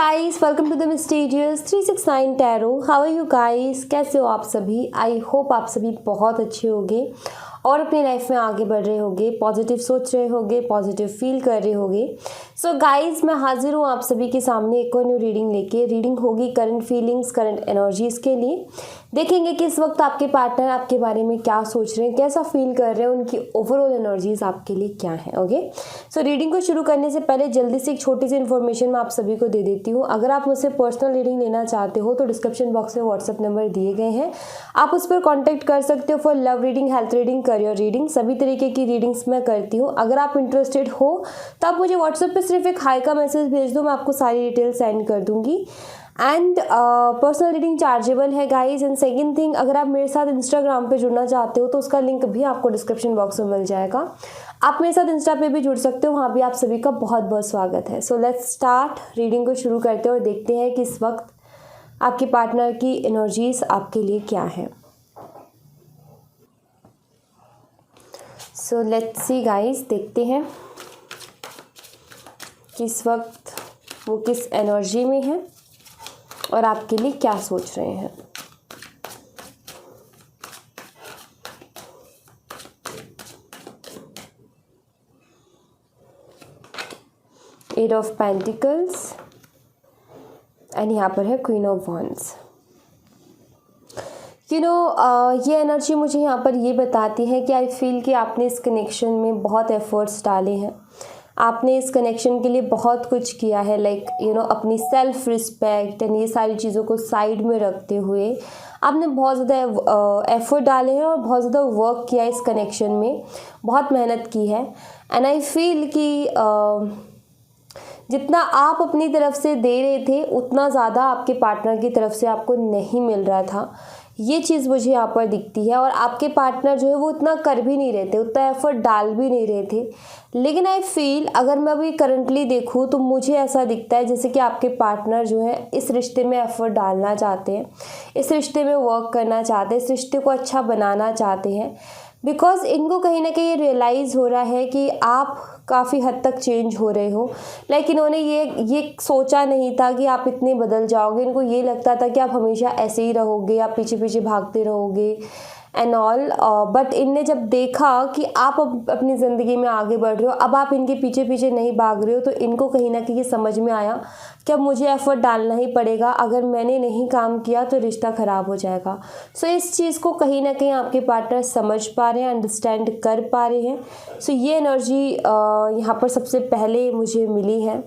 Guys, welcome to the mysterious 369 tarot. How are you guys? कैसे हो आप सभी? आई होप आप सभी बहुत अच्छे होंगे और अपनी लाइफ में आगे बढ़ रहे होंगे, पॉजिटिव सोच रहे होंगे, पॉजिटिव फील कर रहे होंगे। सो गाइस, मैं हाजिर हूँ आप सभी के सामने एक और न्यू रीडिंग लेके। रीडिंग होगी करंट फीलिंग्स, करंट एनर्जीज़ के लिए। देखेंगे कि इस वक्त आपके पार्टनर आपके बारे में क्या सोच रहे हैं, कैसा फील कर रहे हैं, उनकी ओवरऑल एनर्जीज़ आपके लिए क्या है। ओके, सो रीडिंग को शुरू करने से पहले जल्दी से एक छोटी सी इन्फॉर्मेशन मैं आप सभी को दे देती हूँ। अगर आप मुझसे पर्सनल रीडिंग लेना चाहते हो तो डिस्क्रिप्शन बॉक्स में व्हाट्सएप नंबर दिए गए हैं, आप उस पर कॉन्टैक्ट कर सकते हो for love reading, health reading, career reading. सभी तरीके की रीडिंग्स मैं करती हूँ। अगर आप इंटरेस्टेड हो तो आप मुझे व्हाट्सएप पर सिर्फ एक हाई का मैसेज भेज दो, मैं आपको सारी डिटेल सेंड कर दूँगी। एंड पर्सनल रीडिंग चार्जेबल है गाइज। एंड सेकेंड थिंग, अगर आप मेरे साथ इंस्टाग्राम पे जुड़ना चाहते हो तो उसका लिंक भी आपको डिस्क्रिप्शन बॉक्स में मिल जाएगा। आप मेरे साथ इंस्टा पे भी जुड़ सकते हो, वहाँ भी आप सभी का बहुत बहुत स्वागत है। So let's start. रीडिंग को शुरू करते हैं और देखते हैं कि इस वक्त आपके पार्टनर की एनर्जीज आपके लिए क्या है। सो लेट्स सी गाइज, देखते हैं कि इस वक्त वो किस एनर्जी में है और आपके लिए क्या सोच रहे हैं। एट ऑफ पेंटिकल्स एंड यहाँ पर है क्वीन ऑफ वॉन्ड्स। ये एनर्जी मुझे यहाँ पर ये बताती है कि आई फील कि आपने इस कनेक्शन में बहुत एफर्ट्स डाले हैं, आपने इस कनेक्शन के लिए बहुत कुछ किया है। अपनी सेल्फ रिस्पेक्ट एंड ये सारी चीज़ों को साइड में रखते हुए आपने बहुत ज़्यादा एफर्ट डाले हैं और बहुत ज़्यादा वर्क किया इस कनेक्शन में, बहुत मेहनत की है। एंड आई फील कि जितना आप अपनी तरफ से दे रहे थे उतना ज़्यादा आपके पार्टनर की तरफ से आपको नहीं मिल रहा था। ये चीज़ मुझे यहाँ पर दिखती है। और आपके पार्टनर जो है वो उतना कर भी नहीं रहे थे, उतना एफर्ट डाल भी नहीं रहे थे। लेकिन आई फील, अगर मैं अभी करंटली देखूँ तो मुझे ऐसा दिखता है जैसे कि आपके पार्टनर जो है इस रिश्ते में एफर्ट डालना चाहते हैं, इस रिश्ते में वर्क करना चाहते हैं, इस रिश्ते को अच्छा बनाना चाहते हैं। बिकॉज इनको कहीं ना कहीं रियलाइज़ हो रहा है कि आप काफ़ी हद तक चेंज हो रहे हो। इन्होंने ये सोचा नहीं था कि आप इतने बदल जाओगे। इनको ये लगता था कि आप हमेशा ऐसे ही रहोगे, आप पीछे पीछे भागते रहोगे एंड ऑल। बट इनने जब देखा कि आप अब अपनी ज़िंदगी में आगे बढ़ रहे हो, अब आप इनके पीछे पीछे नहीं भाग रहे हो, तो इनको कहीं ना कहीं समझ में आया कि अब मुझे एफर्ट डालना ही पड़ेगा। अगर मैंने नहीं काम किया तो रिश्ता ख़राब हो जाएगा। सो इस चीज़ को कहीं ना कहीं आपके पार्टनर समझ पा रहे हैं, अंडरस्टैंड कर पा रहे हैं। सो ये एनर्जी यहाँ पर सबसे पहले मुझे मिली है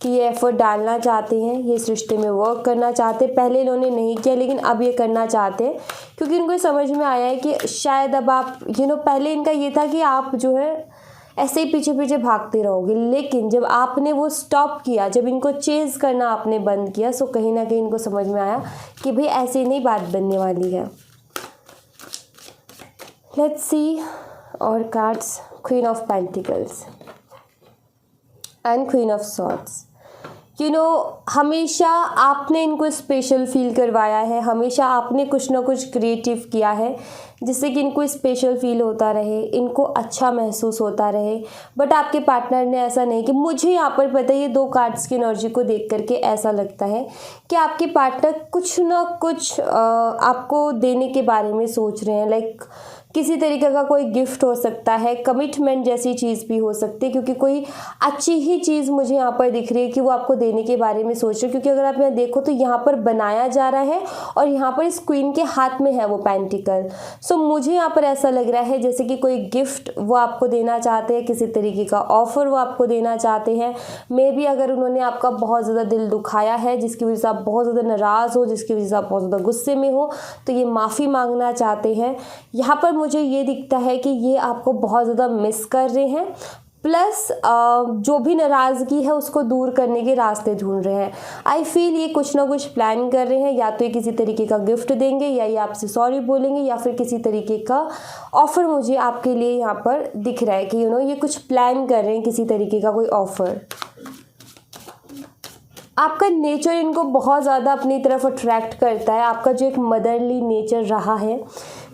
कि ये एफर्ट डालना चाहते हैं, ये इस रिश्ते में वर्क करना चाहते हैं। पहले इन्होंने नहीं किया लेकिन अब ये करना चाहते हैं, क्योंकि इनको समझ में आया है कि शायद अब आप पहले इनका ये था कि आप जो है ऐसे ही पीछे पीछे भागते रहोगे। लेकिन जब आपने वो स्टॉप किया, जब इनको चेज़ करना आपने बंद किया, सो कहीं ना कहीं इनको समझ में आया कि भाई ऐसे नहीं बात बनने वाली है। लेट्स सी और cards, queen of pentacles and queen of swords. हमेशा आपने इनको स्पेशल फील करवाया है, हमेशा आपने कुछ ना कुछ क्रिएटिव किया है जिससे कि इनको स्पेशल फील होता रहे, इनको अच्छा महसूस होता रहे। बट आपके पार्टनर ने ऐसा नहीं कि मुझे यहाँ पर पता है, ये दो कार्ड्स की एनर्जी को देख करके ऐसा लगता है कि आपके पार्टनर कुछ ना कुछ आपको देने के बारे में सोच रहे हैं। किसी तरीके का कोई गिफ्ट हो सकता है, कमिटमेंट जैसी चीज़ भी हो सकती है, क्योंकि कोई अच्छी ही चीज़ मुझे यहाँ पर दिख रही है कि वो आपको देने के बारे में सोच रहे हो। क्योंकि अगर आप यहाँ देखो तो यहाँ पर बनाया जा रहा है और यहाँ पर इस क्वीन के हाथ में है वो पेंटिकल। सो मुझे यहाँ पर ऐसा लग रहा है जैसे कि कोई गिफ्ट वो आपको देना चाहते हैं, किसी तरीके का ऑफर वो आपको देना चाहते हैं। मे बी अगर उन्होंने आपका बहुत ज़्यादा दिल दुखाया है, जिसकी वजह से आप बहुत ज़्यादा नाराज़ हो, जिसकी वजह से आप बहुत ज़्यादा गुस्से में हो, तो ये माफ़ी मांगना चाहते हैं। यहाँ पर मुझे ये दिखता है कि ये आपको बहुत ज़्यादा मिस कर रहे हैं, प्लस जो भी नाराज़गी है उसको दूर करने के रास्ते ढूंढ रहे हैं। आई फील ये कुछ ना कुछ प्लान कर रहे हैं, या तो ये किसी तरीके का गिफ्ट देंगे, या ये आपसे सॉरी बोलेंगे, या फिर किसी तरीके का ऑफ़र मुझे आपके लिए यहाँ पर दिख रहा है। कि ये कुछ प्लान कर रहे हैं, किसी तरीके का कोई ऑफ़र। आपका नेचर इनको बहुत ज़्यादा अपनी तरफ अट्रैक्ट करता है। आपका जो एक मदरली नेचर रहा है,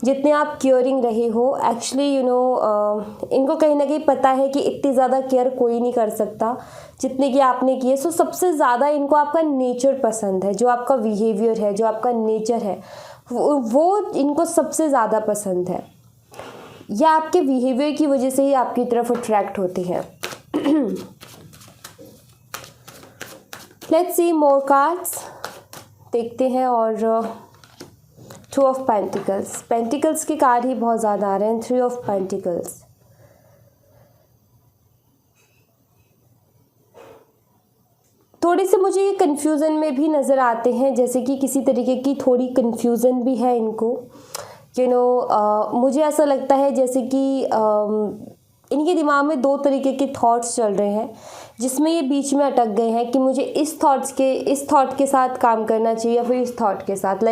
जितने आप केयरिंग रहे हो, एक्चुअली इनको कहीं ना कहीं पता है कि इतनी ज़्यादा केयर कोई नहीं कर सकता जितने की आपने किए। सो सबसे ज़्यादा इनको आपका नेचर पसंद है, जो आपका बिहेवियर है, जो आपका नेचर है, वो इनको सबसे ज़्यादा पसंद है, या आपके बिहेवियर की वजह से ही आपकी तरफ अट्रैक्ट होते हैं। लेट्स सी मोर कार्ड्स, देखते हैं। और 2 ऑफ पेंटिकल्स, पेंटिकल्स के कार्ड ही बहुत ज़्यादा आ रहे हैं। 3 ऑफ पेंटिकल्स, थोड़े से मुझे ये कन्फ्यूज़न में भी नज़र आते हैं, जैसे कि किसी तरीके की थोड़ी कन्फ्यूज़न भी है इनको। मुझे ऐसा लगता है जैसे कि इनके दिमाग में 2 तरीके के थॉट्स चल रहे हैं, जिसमें ये बीच में अटक गए हैं कि मुझे इस थॉट के साथ काम करना चाहिए या फिर इस थॉट के साथ।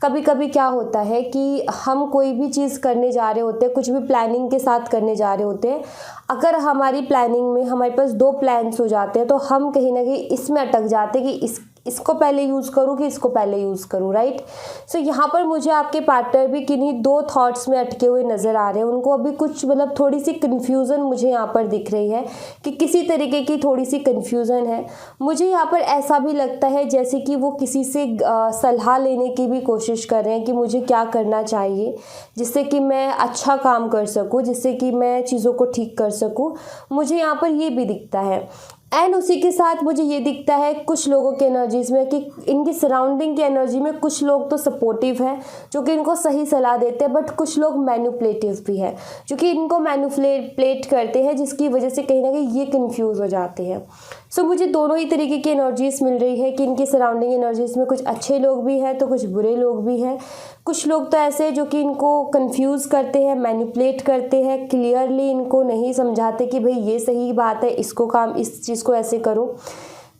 कभी कभी क्या होता है कि हम कोई भी चीज़ करने जा रहे होते हैं, कुछ भी प्लानिंग के साथ करने जा रहे होते हैं, अगर हमारी प्लानिंग में हमारे पास 2 प्लान्स हो जाते हैं तो हम कहीं ना कहीं इसमें अटक जाते हैं कि इसको पहले यूज़ करूँ कि इसको पहले यूज़ करूँ, राइट। सो यहाँ पर मुझे आपके पार्टनर भी किन्हीं 2 थॉट्स में अटके हुए नज़र आ रहे हैं। उनको अभी कुछ थोड़ी सी कन्फ्यूज़न मुझे यहाँ पर दिख रही है कि किसी तरीके की थोड़ी सी कन्फ्यूज़न है। मुझे यहाँ पर ऐसा भी लगता है जैसे कि वो किसी से सलाह लेने की भी कोशिश कर रहे हैं कि मुझे क्या करना चाहिए जिससे कि मैं अच्छा काम कर सकूँ, जिससे कि मैं चीज़ों को ठीक कर सकूँ। मुझे यहाँ पर ये भी दिखता है। एंड उसी के साथ मुझे ये दिखता है कुछ लोगों के एनर्जीज़ में कि इनकी सराउंडिंग की एनर्जी में कुछ लोग तो सपोर्टिव हैं जो कि इनको सही सलाह देते हैं, बट कुछ लोग मैनिपुलेटिव भी है जो कि इनको मैनिपुलेट करते हैं, जिसकी वजह से कहीं ना कहीं ये कंफ्यूज हो जाते हैं। सो मुझे दोनों ही तरीके की एनर्जीज़ मिल रही है कि इनकी सराउंडिंग एनर्जीज़ में कुछ अच्छे लोग भी हैं तो कुछ बुरे लोग भी हैं। कुछ लोग तो ऐसे हैं जो कि इनको कंफ्यूज करते हैं, मैनिपुलेट करते हैं, क्लियरली इनको नहीं समझाते कि भाई ये सही बात है, इस चीज़ को ऐसे करो।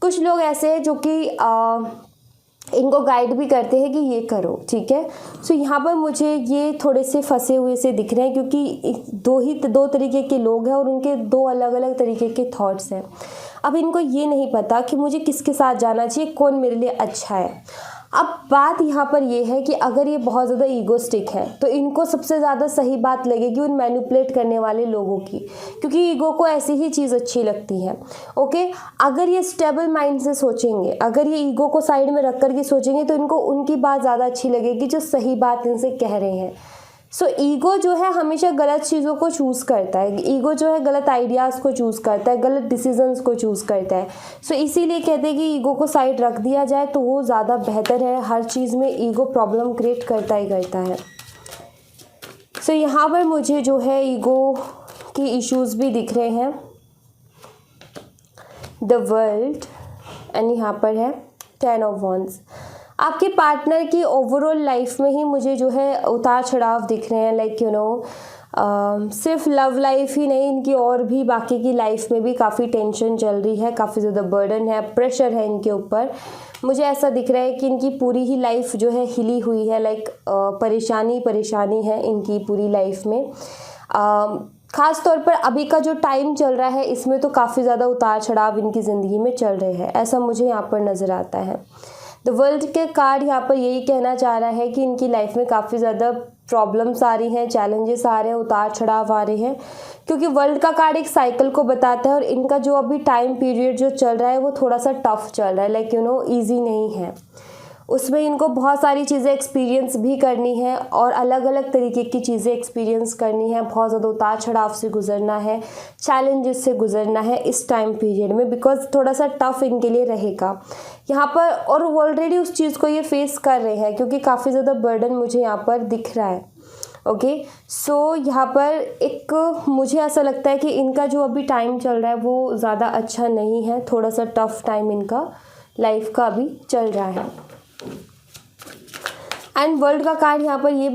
कुछ लोग ऐसे हैं जो कि इनको गाइड भी करते हैं कि ये करो, ठीक है। सो यहाँ पर मुझे ये थोड़े से फंसे हुए से दिख रहे हैं क्योंकि 2 तरीके के लोग हैं और उनके 2 अलग अलग तरीके के थॉट्स हैं। अब इनको ये नहीं पता कि मुझे किसके साथ जाना चाहिए, कौन मेरे लिए अच्छा है। अब बात यहाँ पर ये है कि अगर ये बहुत ज़्यादा ईगोस्टिक है तो इनको सबसे ज़्यादा सही बात लगेगी उन मैनिपुलेट करने वाले लोगों की, क्योंकि ईगो को ऐसी ही चीज़ अच्छी लगती है। ओके, अगर ये स्टेबल माइंड से सोचेंगे, अगर ये ईगो को साइड में रख कर के सोचेंगे तो इनको उनकी बात ज़्यादा अच्छी लगेगी जो सही बात इनसे कह रहे हैं। सो ईगो जो है हमेशा गलत चीज़ों को चूज़ करता है, ईगो जो है गलत आइडियाज़ को चूज़ करता है, गलत डिसीजंस को चूज़ करता है। सो इसीलिए कहते हैं कि ईगो को साइड रख दिया जाए तो वो ज़्यादा बेहतर है। हर चीज़ में ईगो प्रॉब्लम क्रिएट करता ही करता है। सो यहाँ पर मुझे जो है ईगो की इश्यूज़ भी दिख रहे हैं, द वर्ल्ड, एंड यहाँ पर है 10 ऑफ वॉन्ड्स। आपके पार्टनर की ओवरऑल लाइफ में ही मुझे जो है उतार चढ़ाव दिख रहे हैं। सिर्फ लव लाइफ ही नहीं, इनकी और भी बाकी की लाइफ में भी काफ़ी टेंशन चल रही है, काफ़ी ज़्यादा बर्डन है, प्रेशर है इनके ऊपर। मुझे ऐसा दिख रहा है कि इनकी पूरी ही लाइफ जो है हिली हुई है, परेशानी है इनकी पूरी लाइफ में। ख़ास तौर पर अभी का जो टाइम चल रहा है इसमें तो काफ़ी ज़्यादा उतार चढ़ाव इनकी ज़िंदगी में चल रहे हैं, ऐसा मुझे यहाँ पर नज़र आता है। द वर्ल्ड के कार्ड यहाँ पर यही कहना चाह रहा है कि इनकी लाइफ में काफ़ी ज़्यादा प्रॉब्लम्स आ रही हैं, चैलेंजेस आ रहे हैं, उतार चढ़ाव आ रहे हैं, क्योंकि वर्ल्ड का कार्ड एक साइकिल को बताता है और इनका जो अभी टाइम पीरियड जो चल रहा है वो थोड़ा सा टफ चल रहा है, ईजी नहीं है। उसमें इनको बहुत सारी चीज़ें एक्सपीरियंस भी करनी है और अलग अलग तरीके की चीज़ें एक्सपीरियंस करनी है, बहुत ज़्यादा उतार चढ़ाव से गुजरना है, चैलेंजेस से गुजरना है इस टाइम पीरियड में, बिकॉज थोड़ा सा टफ इनके लिए रहेगा यहाँ पर। और ऑलरेडी उस चीज़ को ये फेस कर रहे हैं क्योंकि काफ़ी ज़्यादा बर्डन मुझे यहाँ पर दिख रहा है। ओके, सो यहाँ पर एक मुझे ऐसा लगता है कि इनका जो अभी टाइम चल रहा है वो ज़्यादा अच्छा नहीं है, थोड़ा सा टफ टाइम इनका लाइफ का अभी चल रहा है। एंड वर्ल्ड का कार्ड यहाँ पर ये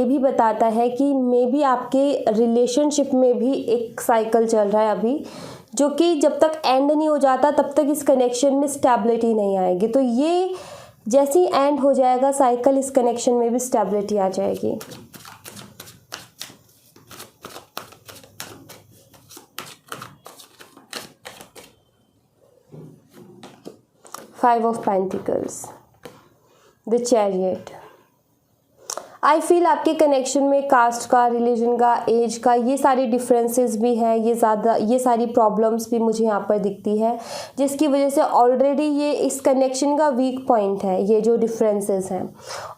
भी बताता है कि मे बी आपके रिलेशनशिप में भी एक साइकिल चल रहा है अभी, जो कि जब तक एंड नहीं हो जाता तब तक इस कनेक्शन में स्टेबिलिटी नहीं आएगी। तो ये जैसे ही एंड हो जाएगा साइकिल, इस कनेक्शन में भी स्टेबिलिटी आ जाएगी। 5 of Pentacles, the Chariot. I feel आपके कनेक्शन में कास्ट का, रिलीजन का, एज का, ये सारी डिफरेंसेस भी हैं, ये सारी प्रॉब्लम्स भी मुझे यहाँ पर दिखती है, जिसकी वजह से ऑलरेडी ये इस कनेक्शन का वीक पॉइंट है। ये जो डिफरेंसेस हैं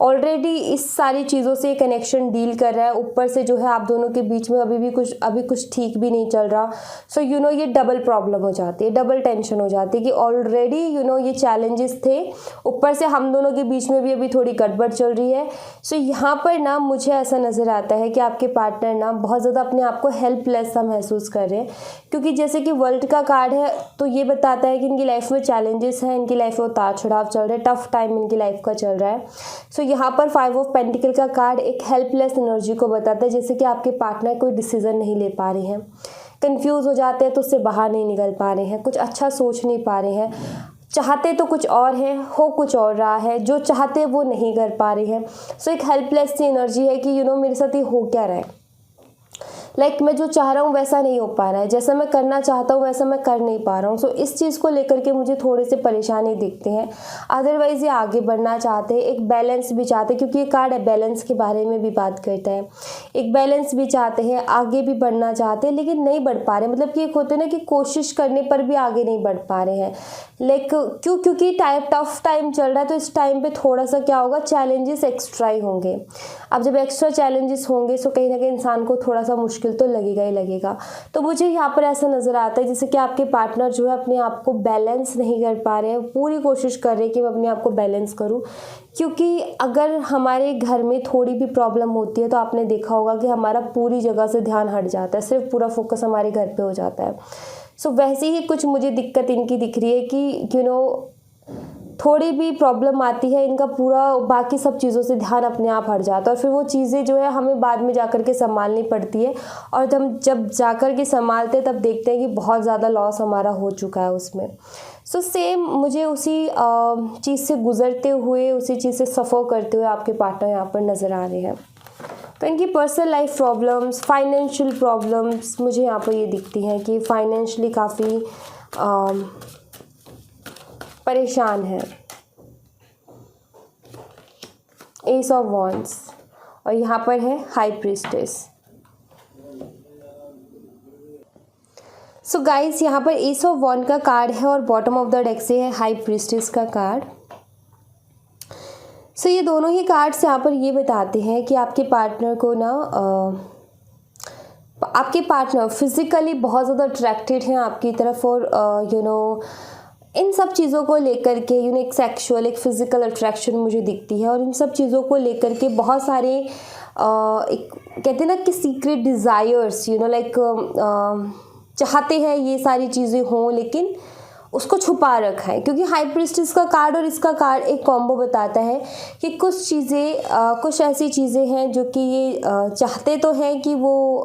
ऑलरेडी इस सारी चीज़ों से कनेक्शन डील कर रहा है। ऊपर से जो है आप दोनों के बीच में अभी कुछ ठीक भी नहीं चल रहा। सो ये डबल प्रॉब्लम हो जाती है, डबल टेंशन हो जाती है कि ऑलरेडी ये चैलेंजेस थे, ऊपर से हम दोनों के बीच में भी अभी थोड़ी गड़बड़ चल रही है। सो यहाँ पर ना मुझे ऐसा नज़र आता है कि आपके पार्टनर ना बहुत ज़्यादा अपने आप को हेल्पलेस सा महसूस कर रहे हैं, क्योंकि जैसे कि वर्ल्ड का कार्ड है तो ये बताता है कि इनकी लाइफ में चैलेंजेस हैं, इनकी लाइफ में उतार चढ़ाव चल रहे हैं, टफ टाइम इनकी लाइफ का चल रहा है। सो यहाँ पर 5 ऑफ पेंटिकल का कार्ड एक हेल्पलेस एनर्जी को बताता है, जैसे कि आपके पार्टनर कोई डिसीजन नहीं ले पा रहे हैं, कन्फ्यूज़ हो जाते हैं तो उससे बाहर नहीं निकल पा रहे हैं, कुछ अच्छा सोच नहीं पा रहे हैं, चाहते तो कुछ और है, हो कुछ और रहा है, जो चाहते वो नहीं कर पा रहे हैं। सो एक हेल्पलेस सी एनर्जी है कि मेरे साथ ये हो क्या रहा है, लाइक मैं जो चाह रहा हूँ वैसा नहीं हो पा रहा है, जैसा मैं करना चाहता हूँ वैसा मैं कर नहीं पा रहा हूँ। सो इस चीज़ को लेकर के मुझे थोड़े से परेशानी दिखते हैं। अदरवाइज़ ये आगे बढ़ना चाहते हैं, एक बैलेंस भी चाहते हैं, क्योंकि ये कार्ड है बैलेंस के बारे में भी बात करता है। एक बैलेंस भी चाहते हैं, आगे भी बढ़ना चाहते हैं, लेकिन नहीं बढ़ पा रहे। मतलब कि एक होते हैं ना कि कोशिश करने पर भी आगे नहीं बढ़ पा रहे हैं। लाइक क्योंकि टफ टाइम चल रहा है, तो इस टाइम पे थोड़ा सा क्या होगा, चैलेंजेस एक्स्ट्रा ही होंगे। अब जब एक्स्ट्रा चैलेंजेस होंगे तो कहीं ना कहीं इंसान को थोड़ा सा मुश्किल तो लगेगा ही लगेगा। तो मुझे यहाँ पर ऐसा नज़र आता है जैसे कि आपके पार्टनर जो है अपने आप को बैलेंस नहीं कर पा रहे हैं, पूरी कोशिश कर रहे हैं कि मैं अपने आप को बैलेंस करूँ। क्योंकि अगर हमारे घर में थोड़ी भी प्रॉब्लम होती है तो आपने देखा होगा कि हमारा पूरी जगह से ध्यान हट जाता है, सिर्फ पूरा फोकस हमारे घर पे हो जाता है। सो वैसे ही कुछ मुझे दिक्कत इनकी दिख रही है कि थोड़ी भी प्रॉब्लम आती है, इनका पूरा बाकी सब चीज़ों से ध्यान अपने आप हट जाता है, और फिर वो चीज़ें जो है हमें बाद में जाकर के संभालनी पड़ती है, और हम जब जाकर के संभालते हैं तब देखते हैं कि बहुत ज़्यादा लॉस हमारा हो चुका है उसमें। सो सेम मुझे उसी चीज़ से गुजरते हुए, उसी चीज़ से सफ़र करते हुए आपके पार्टनर यहाँ पर नज़र आ रहे हैं। तो इनकी personal life problems, financial problems मुझे यहाँ पर ये दिखती हैं कि फाइनेंशियली काफ़ी परेशान है। एस ऑफ वॉन्ड्स, और यहाँ पर है हाई प्रीस्टेस। सो गाइस यहाँ पर एस ऑफ वॉन्ड का कार्ड है और बॉटम ऑफ द डेक से है हाई प्रीस्टेस का कार्ड। सो ये दोनों ही कार्ड्स यहाँ पर ये बताते हैं कि आपके पार्टनर को ना आपके पार्टनर फिज़िकली बहुत ज़्यादा अट्रैक्टेड हैं आपकी तरफ, और इन सब चीज़ों को लेकर के एक सेक्सुअल, एक फिज़िकल अट्रैक्शन मुझे दिखती है, और इन सब चीज़ों को लेकर के बहुत सारे एक कहते हैं ना कि सीक्रेट डिज़ायर्स लाइक चाहते हैं ये सारी चीज़ें हों, लेकिन उसको छुपा रखा है। क्योंकि हाई प्रीस्टेस का कार्ड और इसका कार्ड एक कॉम्बो बताता है कि कुछ चीज़ें, कुछ ऐसी चीज़ें हैं जो कि ये चाहते तो हैं कि वो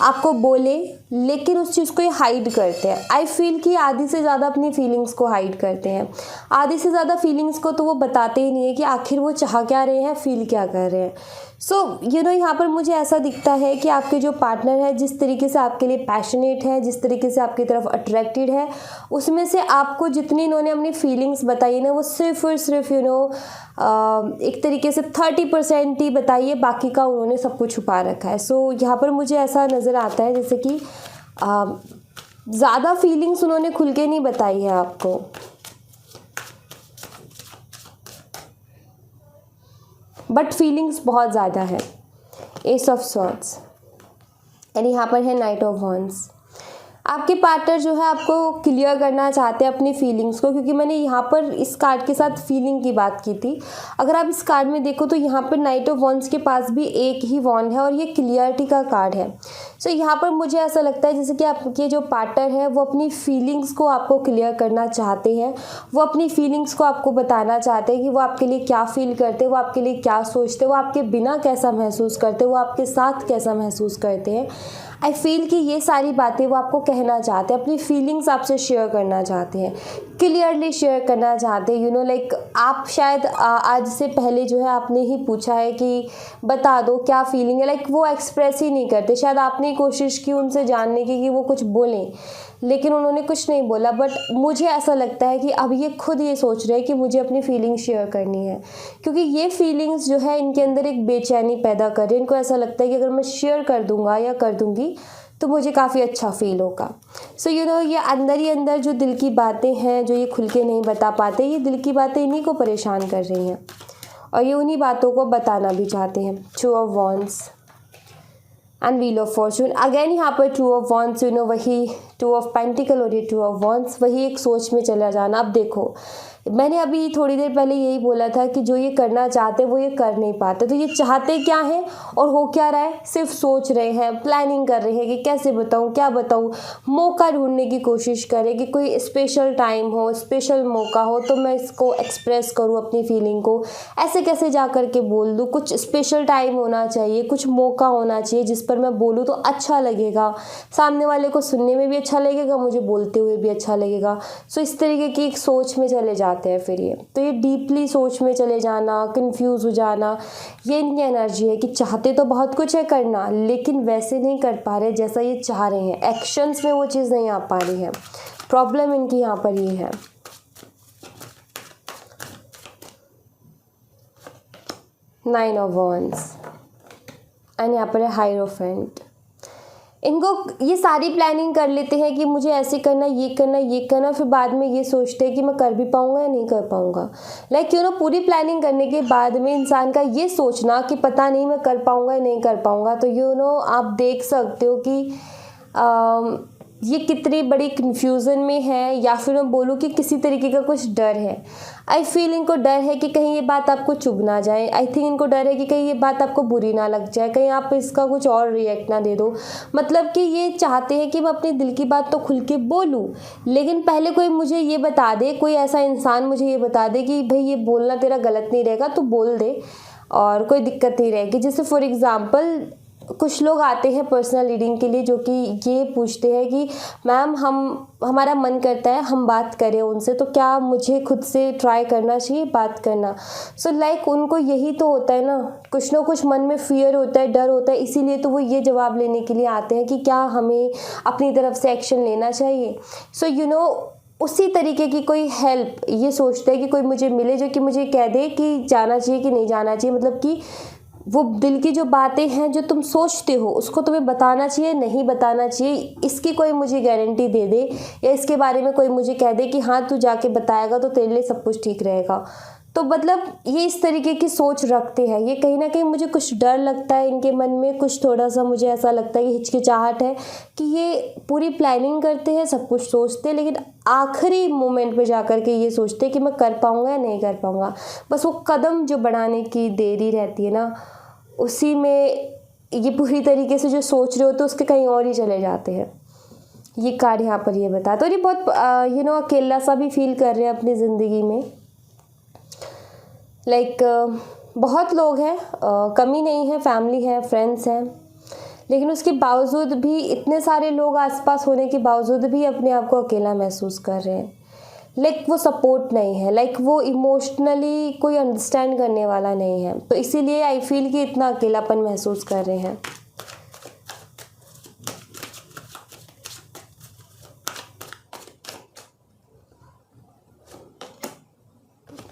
आपको बोले, लेकिन उस चीज़ को ये हाइड करते हैं। आई फील कि आधी से ज़्यादा अपनी फीलिंग्स को हाइड करते हैं, आधी से ज़्यादा फीलिंग्स को तो वो बताते ही नहीं है कि आखिर वो चाह क्या रहे हैं, फील क्या कर रहे हैं। सो यहाँ पर मुझे ऐसा दिखता है कि आपके जो पार्टनर है, जिस तरीके से आपके लिए पैशनेट है, जिस तरीके से आपकी तरफ अट्रैक्टेड है, उसमें से आपको जितनी इन्होंने अपनी फीलिंग्स बताई ना, वो सिर्फ और सिर्फ एक तरीके से 30% ही बताई है, बाकी का उन्होंने सब कुछ छुपा रखा है। सो यहाँ पर मुझे ऐसा नज़र आता है जैसे कि ज़्यादा फीलिंग्स उन्होंने खुल के नहीं बताई है आपको, बट फीलिंग्स बहुत ज़्यादा है। एस ऑफ स्वॉर्ड्स, एंड यहाँ पर है नाइट ऑफ वॉन्ड्स। आपके पार्टनर जो है आपको क्लियर करना चाहते हैं अपनी फीलिंग्स को, क्योंकि मैंने यहाँ पर इस कार्ड के साथ फीलिंग की बात की थी। अगर आप इस कार्ड में देखो तो यहाँ पर नाइट ऑफ वॉन्ड्स के पास भी एक ही वॉन्ड है, और ये क्लियरिटी का कार्ड है। सो यहाँ पर मुझे ऐसा लगता है जैसे कि आपके जो पार्टनर है वो अपनी फीलिंग्स को आपको क्लियर करना चाहते हैं, वो अपनी फीलिंग्स को आपको बताना चाहते हैं कि वो आपके लिए क्या फील करते हैं, वो आपके लिए क्या सोचते हैं, वो आपके बिना कैसा महसूस करते हैं, वो आपके साथ कैसा महसूस करते हैं। आई फील कि ये सारी बातें वो आपको कहना चाहते हैं, अपनी फीलिंग्स आपसे शेयर करना चाहते हैं, क्लियरली शेयर करना चाहते हैं। लाइक आप शायद आज से पहले जो है आपने ही पूछा है कि बता दो क्या फीलिंग है, लाइक वो एक्सप्रेस ही नहीं करते। शायद आपने कोशिश की उनसे जानने की कि वो कुछ बोलें, लेकिन उन्होंने कुछ नहीं बोला। बट मुझे ऐसा लगता है कि अब ये खुद ये सोच रहे हैं कि मुझे अपनी फीलिंग शेयर करनी है, क्योंकि ये फीलिंग्स जो है इनके अंदर एक बेचैनी पैदा कर रही है। इनको ऐसा लगता है कि अगर मैं शेयर कर दूंगा या कर दूंगी तो मुझे काफ़ी अच्छा फील होगा। सो ये अंदर ही अंदर जो दिल की बातें हैं, जो ये खुल के नहीं बता पाते, ये दिल की बातें इन्हीं को परेशान कर रही हैं और ये उन्हीं बातों को बताना भी चाहते हैं। Two of wands and wheel of Fortune. Again यहाँ पर टू ऑफ वॉन्ड्स, वही टू ऑफ पेंटिकल और ये टू ऑफ वॉन्ड्स, वही एक सोच में चला जाना। अब देखो, मैंने अभी थोड़ी देर पहले यही बोला था कि जो ये करना चाहते हैं वो ये कर नहीं पाते। तो ये चाहते क्या हैं और हो क्या रहा है, सिर्फ सोच रहे हैं, प्लानिंग कर रहे हैं कि कैसे बताऊं, क्या बताऊं, मौका ढूंढने की कोशिश करें कि कोई स्पेशल टाइम हो, स्पेशल मौका हो तो मैं इसको एक्सप्रेस करूं अपनी फीलिंग को, ऐसे कैसे जा कर के बोल दूं। कुछ स्पेशल टाइम होना चाहिए, कुछ मौका होना चाहिए जिस पर मैं बोलूँ तो अच्छा लगेगा, सामने वाले को सुनने में भी अच्छा लगेगा, मुझे बोलते हुए भी अच्छा लगेगा। सो इस तरीके की एक सोच में चले जाते हैं फिर ये डीपली सोच में चले जाना, कंफ्यूज हो जाना, ये इनकी एनर्जी है कि चाहते तो बहुत कुछ है करना, लेकिन वैसे नहीं कर पा रहे जैसा ये चाह रहे हैं, एक्शंस में वो चीज़ नहीं आ पा रही है। प्रॉब्लम इनकी यहाँ पर ये है। नाइन ऑफ वॉन्ड्स एंड यहाँ पर है हायरोफेंट। इनको ये सारी प्लानिंग कर लेते हैं कि मुझे ऐसे करना, ये करना, ये करना, फिर बाद में ये सोचते हैं कि मैं कर भी पाऊँगा या नहीं कर पाऊँगा। पूरी प्लानिंग करने के बाद में इंसान का ये सोचना कि पता नहीं मैं कर पाऊँगा या नहीं कर पाऊँगा, तो आप देख सकते हो कि ये कितनी बड़ी कन्फ्यूज़न में है, या फिर मैं बोलूँ कि किसी तरीके का कुछ डर है। आई फील इनको डर है कि कहीं ये बात आपको चुभ ना जाए। आई थिंक इनको डर है कि कहीं ये बात आपको बुरी ना लग जाए, कहीं आप इसका कुछ और रिएक्ट ना दे दो। मतलब कि ये चाहते हैं कि मैं अपने दिल की बात तो खुल के बोलूँ, लेकिन पहले कोई मुझे ये बता दे, कोई ऐसा इंसान मुझे ये बता दे कि भाई ये बोलना तेरा गलत नहीं रहेगा, तो बोल दे और कोई दिक्कत नहीं रहेगी। जैसे फॉर एग्ज़ाम्पल कुछ लोग आते हैं पर्सनल रीडिंग के लिए जो कि ये पूछते हैं कि मैम हमारा मन करता है हम बात करें उनसे, तो क्या मुझे खुद से ट्राई करना चाहिए बात करना। सो उनको यही तो होता है ना कुछ मन में फियर होता है, डर होता है, इसीलिए तो वो ये जवाब लेने के लिए आते हैं कि क्या हमें अपनी तरफ से एक्शन लेना चाहिए। उसी तरीके की कोई हेल्प ये सोचते हैं कि कोई मुझे मिले जो कि मुझे कह दे कि जाना चाहिए कि नहीं जाना चाहिए। मतलब कि वो दिल की जो बातें हैं जो तुम सोचते हो उसको तुम्हें बताना चाहिए, नहीं बताना चाहिए, इसकी कोई मुझे गारंटी दे दे, या इसके बारे में कोई मुझे कह दे कि हाँ तू जाके बताएगा तो तेरे लिए सब कुछ ठीक रहेगा। तो मतलब ये इस तरीके की सोच रखते हैं। ये कहीं ना कहीं मुझे कुछ डर लगता है इनके मन में, कुछ थोड़ा सा मुझे ऐसा लगता है कि हिचकिचाहट है कि ये पूरी प्लानिंग करते हैं, सब कुछ सोचते हैं, लेकिन आखिरी मोमेंट पे जाकर के ये सोचते हैं कि मैं कर पाऊँगा या नहीं कर पाऊँगा। बस वो कदम जो बढ़ाने की देरी रहती है ना, उसी में ये पूरी तरीके से जो सोच रहे होते हैं उसके कहीं और ही चले जाते हैं। ये कार्ड यहाँ पर ये बताता है। और ये बहुत अकेला सा भी फील कर रहे हैं अपनी ज़िंदगी में। बहुत लोग हैं, कमी नहीं है, फैमिली है, फ्रेंड्स हैं, लेकिन उसके बावजूद भी इतने सारे लोग आसपास होने के बावजूद भी अपने आप को अकेला महसूस कर रहे हैं। वो सपोर्ट नहीं है, वो इमोशनली कोई अंडरस्टैंड करने वाला नहीं है, तो इसीलिए आई फील कि इतना अकेलापन महसूस कर रहे हैं।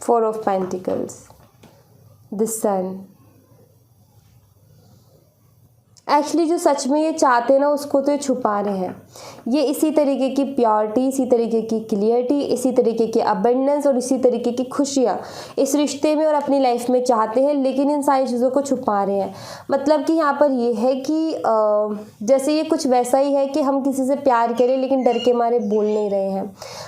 Four of pentacles, the sun. Actually जो सच में ये चाहते हैं ना उसको तो ये छुपा रहे हैं। ये इसी तरीके की प्योरिटी, इसी तरीके की क्लियरिटी, इसी तरीके की अबंडेंस और इसी तरीके की खुशियाँ इस रिश्ते में और अपनी लाइफ में चाहते हैं, लेकिन इन सारी चीज़ों को छुपा रहे हैं। मतलब कि यहाँ पर ये है कि जैसे ये कुछ वैसा ही है कि हम किसी से प्यार करें लेकिन डर के मारे बोल नहीं रहे हैं,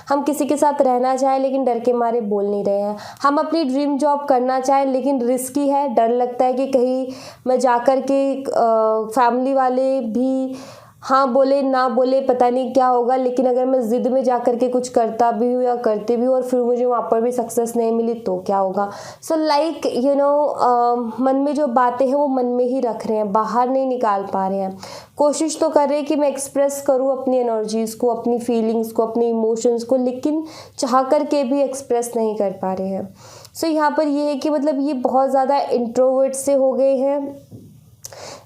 हम किसी के साथ रहना चाहें लेकिन डर के मारे बोल नहीं रहे हैं, हम अपनी ड्रीम जॉब करना चाहें लेकिन रिस्की है, डर लगता है कि कहीं मैं जाकर के फैमिली वाले भी हाँ बोले ना बोले पता नहीं क्या होगा, लेकिन अगर मैं ज़िद में जाकर के कुछ करता भी हूँ या करती भी हूँ और फिर मुझे वहाँ पर भी सक्सेस नहीं मिली तो क्या होगा। सो मन में जो बातें हैं वो मन में ही रख रहे हैं, बाहर नहीं निकाल पा रहे हैं। कोशिश तो कर रहे हैं कि मैं एक्सप्रेस करूँ अपनी एनर्जीज़ को, अपनी फीलिंग्स को, अपनी इमोशंस को, लेकिन चाह कर के भी एक्सप्रेस नहीं कर पा रहे हैं। सो यहाँ पर ये है कि मतलब ये बहुत ज़्यादा इंट्रोवर्ट से हो गए हैं,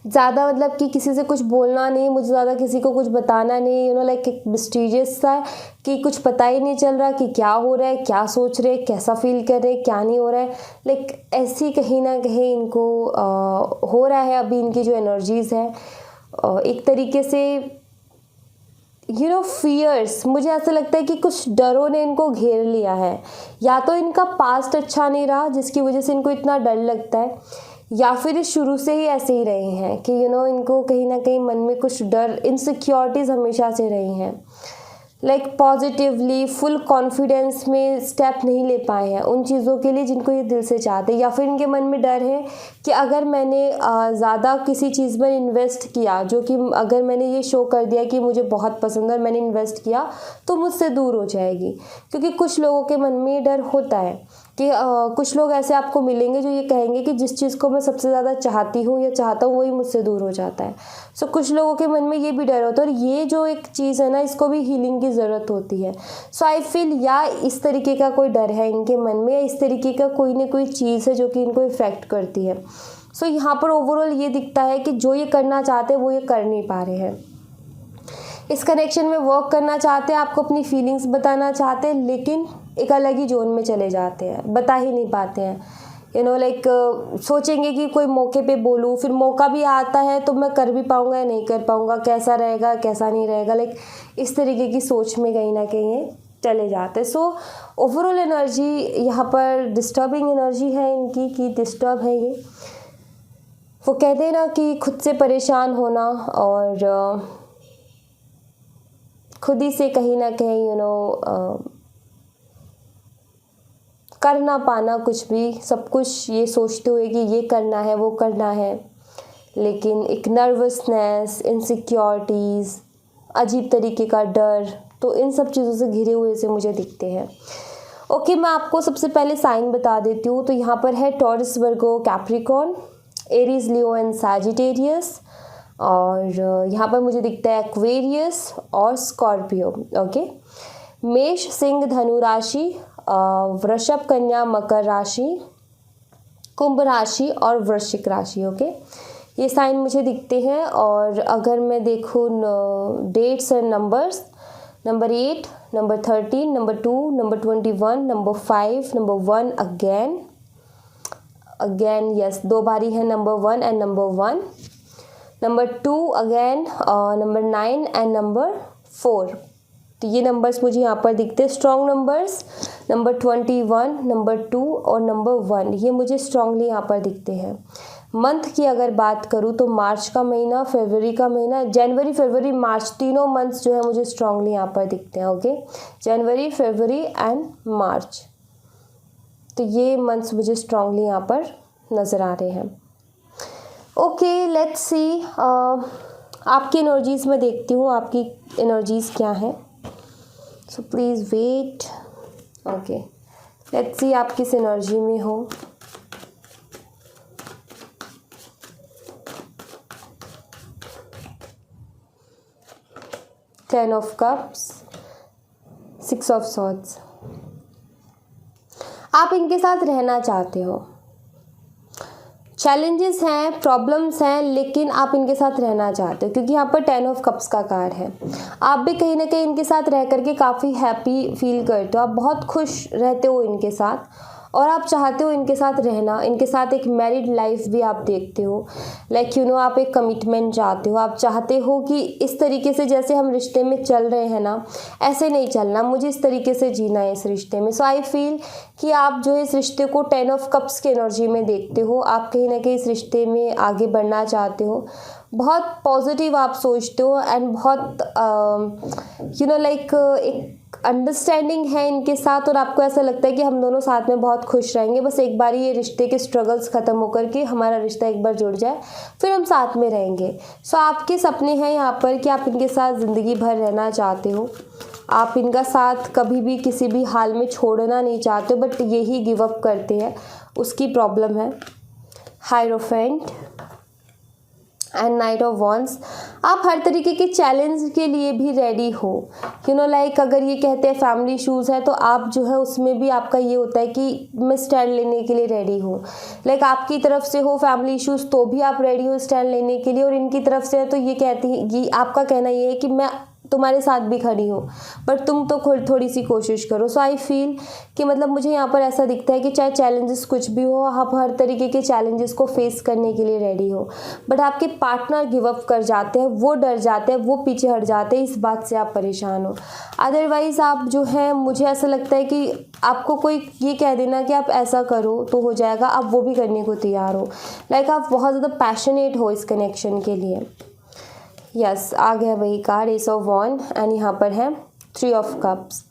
ज़्यादा मतलब कि किसी से कुछ बोलना नहीं, मुझे ज़्यादा किसी को कुछ बताना नहीं, लाइक एक मिस्टीरियस सा कि कुछ पता ही नहीं चल रहा कि क्या हो रहा है, क्या सोच रहे, कैसा फील कर रहे, क्या नहीं हो रहा है। लाइक ऐसी कहीं ना कहीं इनको हो रहा है अभी इनकी जो एनर्जीज़ है, एक तरीके से फियर्स, मुझे ऐसा लगता है कि कुछ डरों ने इनको घेर लिया है। या तो इनका पास्ट अच्छा नहीं रहा जिसकी वजह से इनको इतना डर लगता है, या फिर ये शुरू से ही ऐसे ही रहे हैं कि इनको कहीं ना कहीं मन में कुछ डर, इनसिक्योरिटीज़ हमेशा से रही हैं। लाइक पॉजिटिवली फुल कॉन्फिडेंस में स्टेप नहीं ले पाए हैं उन चीज़ों के लिए जिनको ये दिल से चाहते हैं, या फिर इनके मन में डर है कि अगर मैंने ज़्यादा किसी चीज़ में इन्वेस्ट किया, जो कि अगर मैंने ये शो कर दिया कि मुझे बहुत पसंद है, मैंने इन्वेस्ट किया, तो मुझसे दूर हो जाएगी। क्योंकि कुछ लोगों के मन में ये डर होता है कि कुछ लोग ऐसे आपको मिलेंगे जो ये कहेंगे कि जिस चीज़ को मैं सबसे ज़्यादा चाहती हूँ या चाहता हूँ वही मुझसे दूर हो जाता है। सो कुछ लोगों के मन में ये भी डर होता है, और ये जो एक चीज़ है ना, इसको भी हीलिंग की ज़रूरत होती है। सो आई फील या इस तरीके का कोई डर है इनके मन में, या इस तरीके का कोई ना कोई चीज़ है जो कि इनको इफ़ेक्ट करती है। सो यहाँ पर ओवरऑल ये दिखता है कि जो ये करना चाहते हैं वो ये कर नहीं पा रहे हैं। इस कनेक्शन में वर्क करना चाहते हैं, आपको अपनी फीलिंग्स बताना चाहते हैं, लेकिन एक अलग ही जोन में चले जाते हैं, बता ही नहीं पाते हैं। लाइक सोचेंगे कि कोई मौके पे बोलूँ, फिर मौका भी आता है तो मैं कर भी पाऊँगा या नहीं कर पाऊँगा, कैसा रहेगा कैसा नहीं रहेगा, लाइक इस तरीके की सोच में कहीं ना कहीं चले जाते हैं। सो ओवरऑल एनर्जी यहाँ पर डिस्टर्बिंग एनर्जी है इनकी, कि डिस्टर्ब है ये। वो कहते हैं ना कि खुद से परेशान होना और खुद ही से कहीं ना कहीं कर ना पाना कुछ भी, सब कुछ ये सोचते हुए कि ये करना है वो करना है, लेकिन एक नर्वसनेस, इनसिक्योरिटीज़, अजीब तरीके का डर, तो इन सब चीज़ों से घिरे हुए से मुझे दिखते हैं। ओके, मैं आपको सबसे पहले साइन बता देती हूँ। तो यहाँ पर है taurus, Virgo, Capricorn, Aries, Leo and Sagittarius, और यहाँ पर मुझे दिखता है एक्वेरियस और स्कॉर्पियो। ओके, मेष, सिंह, धनु राशि, वृषभ, कन्या, मकर राशि, कुंभ राशि और वृश्चिक राशि। ओके, ये साइन मुझे दिखते हैं। और अगर मैं देखूँ dates and numbers, number 8, number 13, number 2, number 21, number 5, number 1 again yes, दो बारी है number 1 and number 1, number 2 again, number 9 and number 4। तो ये नंबर्स मुझे यहाँ पर दिखते हैं स्ट्रॉन्ग नंबर्स। नंबर 21, नंबर 2 और नंबर 1, ये मुझे स्ट्रांगली यहाँ पर दिखते हैं। मंथ की अगर बात करूँ तो मार्च का महीना, फरवरी का महीना, जनवरी, फरवरी, मार्च, तीनों मंथ्स जो है मुझे स्ट्रांगली यहाँ पर दिखते हैं। ओके, जनवरी, फरवरी एंड मार्च, तो ये मंथ्स मुझे स्ट्रांगली यहाँ पर नज़र आ रहे हैं। ओके, लेट्स सी, आपकी एनर्जीज़ में देखती हूँ आपकी एनर्जीज़ क्या हैं। So please wait. Okay, let's see आप किस एनर्जी में हो। Ten of cups, 6 of swords, आप इनके साथ रहना चाहते हो। चैलेंजेस हैं, प्रॉब्लम्स हैं, लेकिन आप इनके साथ रहना चाहते हो, क्योंकि यहाँ पर 10 ऑफ कप्स का कार्ड है। आप भी कहीं ना कहीं इनके साथ रह करके काफ़ी हैप्पी फील करते हो, आप बहुत खुश रहते हो इनके साथ, और आप चाहते हो इनके साथ रहना, इनके साथ एक मैरिड लाइफ भी आप देखते हो। लाइक आप एक कमिटमेंट चाहते हो, आप चाहते हो कि इस तरीके से जैसे हम रिश्ते में चल रहे हैं ना, ऐसे नहीं चलना, मुझे इस तरीके से जीना है इस रिश्ते में। सो आई फील कि आप जो इस रिश्ते को 10 ऑफ कप्स की एनर्जी में देखते हो, आप कहीं ना कहीं इस रिश्ते में आगे बढ़ना चाहते हो, बहुत पॉजिटिव आप सोचते हो, एंड बहुत लाइक एक अंडरस्टैंडिंग है इनके साथ, और आपको ऐसा लगता है कि हम दोनों साथ में बहुत खुश रहेंगे, बस एक बार ये रिश्ते के स्ट्रगल्स ख़त्म होकर के हमारा रिश्ता एक बार जुड़ जाए, फिर हम साथ में रहेंगे। सो आपके सपने हैं यहाँ पर कि आप इनके साथ ज़िंदगी भर रहना चाहते हो, आप इनका साथ कभी भी किसी भी हाल में छोड़ना नहीं चाहते, बट यही गिव अप करते हैं, उसकी प्रॉब्लम है। Hierophant and night of wands, आप हर तरीके के चैलेंज के लिए भी रेडी हो। लाइक अगर ये कहते हैं फैमिली इशूज़ है तो आप जो है उसमें भी आपका ये होता है कि मैं स्टैंड लेने के लिए रेडी हूँ। लाइक आपकी तरफ से हो फैमिली इशूज़ तो भी आप रेडी हो स्टैंड लेने के लिए, और इनकी तरफ से है तो ये कहती है, ये आपका कहना ये है कि मैं तुम्हारे साथ भी खड़ी हो, पर तुम तो खुद थोड़ी सी कोशिश करो। सो आई फील कि मतलब मुझे यहाँ पर ऐसा दिखता है कि चाहे चैलेंजेस कुछ भी हो, आप हर तरीके के चैलेंजेस को फेस करने के लिए रेडी हो, बट आपके पार्टनर गिव अप कर जाते हैं, वो डर जाते हैं, वो पीछे हट जाते हैं, इस बात से आप परेशान हो। अदरवाइज़ आप जो है, मुझे ऐसा लगता है कि आपको कोई ये कह देना कि आप ऐसा करो तो हो जाएगा, आप वो भी करने को तैयार हो। लाइक आप बहुत ज़्यादा पैशनेट हो इस कनेक्शन के लिए। यस, आ गया वही कार्ड, एस ऑफ वॉन्ड, एंड यहाँ पर है 3 ऑफ कप्स।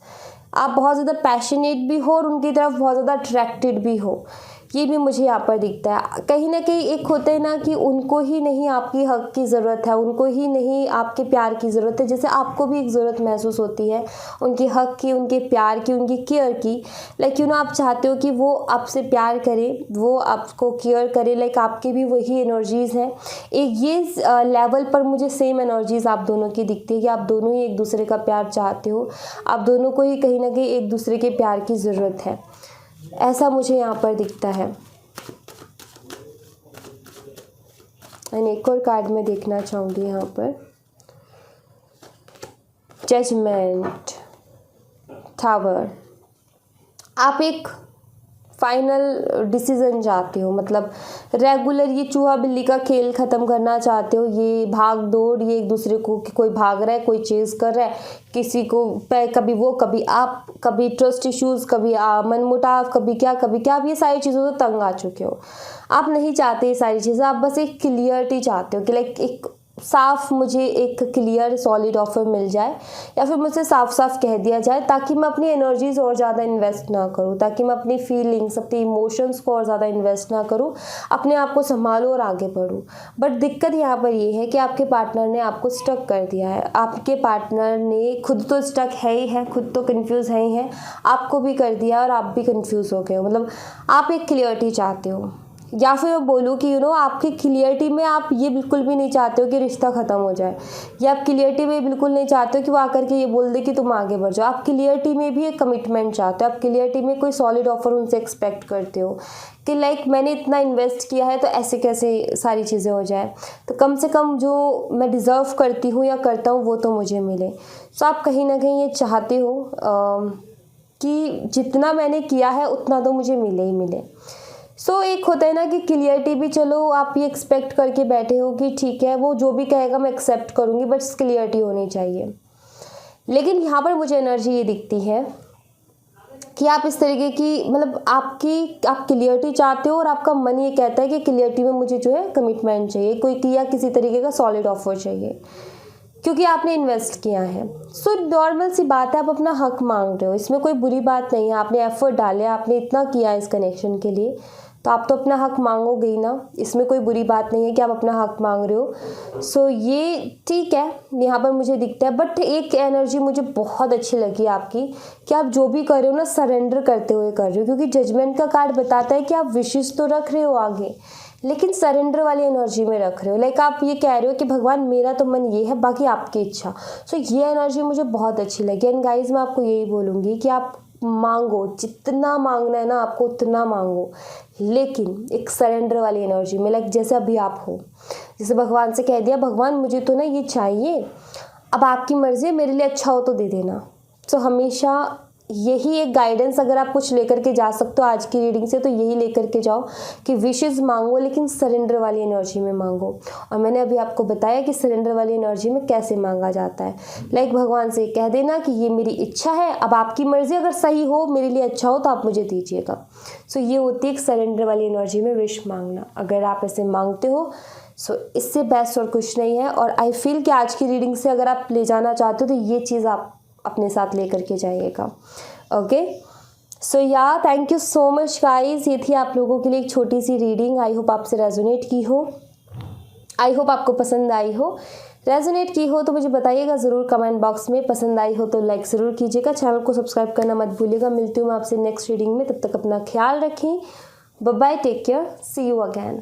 आप बहुत ज़्यादा पैशनेट भी हो और उनकी तरफ बहुत ज़्यादा अट्रैक्टेड भी हो, ये भी मुझे यहाँ पर दिखता है। कहीं ना कहीं एक होता है ना कि उनको ही नहीं आपकी हक की ज़रूरत है, उनको ही नहीं आपके प्यार की ज़रूरत है, जैसे आपको भी एक ज़रूरत महसूस होती है उनके हक की, उनके प्यार की, उनकी केयर की। लाइक आप चाहते हो कि वो आपसे प्यार करे, वो आपको केयर करे, लाइक आपकी भी वही एनर्जीज़ हैं। एक ये लेवल पर मुझे सेम एनर्जीज़ आप दोनों की दिखती है कि आप दोनों ही एक दूसरे का प्यार चाहते हो, आप दोनों को ही कहीं ना कहीं एक दूसरे के प्यार की ज़रूरत है, ऐसा मुझे यहाँ पर दिखता है। एंड एक और कार्ड में देखना चाहूँगी यहाँ पर, जजमेंट, टावर। आप एक फाइनल डिसीज़न चाहते हो, मतलब रेगुलर ये चूहा बिल्ली का खेल ख़त्म करना चाहते हो, ये भाग दौड़, ये एक दूसरे को कि कोई भाग रहा है, कोई चेज़ कर रहा है किसी को, कभी वो कभी आप, कभी ट्रस्ट इश्यूज़, कभी मनमुटाव, कभी क्या आप ये सारी चीज़ों से तंग आ चुके हो। आप नहीं चाहते ये सारी चीज़ें, आप बस एक क्लियरिटी चाहते हो कि लाइक एक साफ, मुझे एक क्लियर सॉलिड ऑफर मिल जाए, या फिर मुझसे साफ साफ कह दिया जाए, ताकि मैं अपनी एनर्जीज़ और ज़्यादा इन्वेस्ट ना करूँ, ताकि मैं अपनी फीलिंग्स, अपनी इमोशंस को और ज़्यादा इन्वेस्ट ना करूँ, अपने आप को संभालूँ और आगे बढ़ूँ। बट दिक्कत यहाँ पर ये है कि आपके पार्टनर ने आपको स्टक कर दिया है। आपके पार्टनर ने खुद तो स्टक है ही है, खुद तो कन्फ्यूज़ है ही है, आपको भी कर दिया और आप भी कन्फ्यूज़ हो गए हो। मतलब आप एक क्लियरिटी चाहते हो, या फिर मैं बोलूँ कि आपकी क्लियरिटी में आप ये बिल्कुल भी नहीं चाहते हो कि रिश्ता ख़त्म हो जाए, या आप क्लियरिटी में बिल्कुल नहीं चाहते हो कि वो आकर के ये बोल दे कि तुम आगे बढ़ जाओ। आप क्लियरिटी में भी एक कमिटमेंट चाहते हो, आप क्लियरिटी में कोई सॉलिड ऑफर उनसे एक्सपेक्ट करते हो कि लाइक मैंने इतना इन्वेस्ट किया है तो ऐसे कैसे सारी चीज़ें हो जाए, तो कम से कम जो मैं डिज़र्व करती हूँ या करता हूँ वो तो मुझे मिले। सो आप कहीं ना कहीं ये चाहते हो कि जितना मैंने किया है उतना तो मुझे मिले ही मिले। सो एक होता है ना कि क्लियरिटी भी, चलो आप ये एक्सपेक्ट करके बैठे हो कि ठीक है वो जो भी कहेगा मैं एक्सेप्ट करूँगी, बट क्लियरिटी होनी चाहिए। लेकिन यहाँ पर मुझे एनर्जी ये दिखती है कि आप इस तरीके की, मतलब आप क्लियरिटी चाहते हो और आपका मन ये कहता है कि क्लियरिटी में मुझे जो है कमिटमेंट चाहिए, कोई या किसी तरीके का सॉलिड ऑफर चाहिए, क्योंकि आपने इन्वेस्ट किया है। सो नॉर्मल सी बात है, आप अपना हक मांग रहे हो, इसमें कोई बुरी बात नहीं है। आपने एफर्ट डाले, आपने इतना किया इस कनेक्शन के लिए, तो आप तो अपना हक मांगोगे ही ना, इसमें कोई बुरी बात नहीं है कि आप अपना हक मांग रहे हो। सो ये ठीक है, यहाँ पर मुझे दिखता है। बट एक एनर्जी मुझे बहुत अच्छी लगी आपकी, कि आप जो भी कर रहे हो ना सरेंडर करते हुए कर रहे हो, क्योंकि जजमेंट का कार्ड बताता है कि आप विशेष तो रख रहे हो आगे, लेकिन सरेंडर वाली एनर्जी में रख रहे हो। लाइक आप ये कह रहे हो कि भगवान मेरा तो मन ये है, बाकी आपकी इच्छा। सो ये एनर्जी मुझे बहुत अच्छी लगी। एंड गाइज मैं आपको यही बोलूँगी कि आप मांगो, जितना मांगना है ना आपको उतना मांगो, लेकिन एक सरेंडर वाली एनर्जी में। लाइक जैसे अभी आप हो, जैसे भगवान से कह दिया भगवान मुझे तो ना ये चाहिए, अब आपकी मर्ज़ी है, मेरे लिए अच्छा हो तो दे देना। सो हमेशा यही एक गाइडेंस, अगर आप कुछ लेकर के जा सकते हो आज की रीडिंग से तो यही लेकर के जाओ कि विशेस मांगो, लेकिन सरेंडर वाली एनर्जी में मांगो। और मैंने अभी आपको बताया कि सरेंडर वाली एनर्जी में कैसे मांगा जाता है। लाइक भगवान से कह देना कि ये मेरी इच्छा है, अब आपकी मर्ज़ी, अगर सही हो, मेरे लिए अच्छा हो तो आप मुझे दीजिएगा। सो ये होती है एक सरेंडर वाली एनर्जी में विश मांगना। अगर आप ऐसे मांगते हो सो इससे बेस्ट और कुछ नहीं है। और आई फील कि आज की रीडिंग से अगर आप ले जाना चाहते हो तो ये चीज़ आप अपने साथ लेकर के जाइएगा। ओके, सो या thank you so much guys. ये थी आप लोगों के लिए एक छोटी सी रीडिंग। आई होप आपसे रेजोनेट की हो, आई होप आपको पसंद आई हो। रेजोनेट की हो तो मुझे बताइएगा ज़रूर कमेंट बॉक्स में। पसंद आई हो तो लाइक ज़रूर कीजिएगा, चैनल को सब्सक्राइब करना मत भूलिएगा। मिलती हूँ मैं आपसे नेक्स्ट रीडिंग में, तब तक अपना ख्याल रखें। Bye bye, take care, see you again.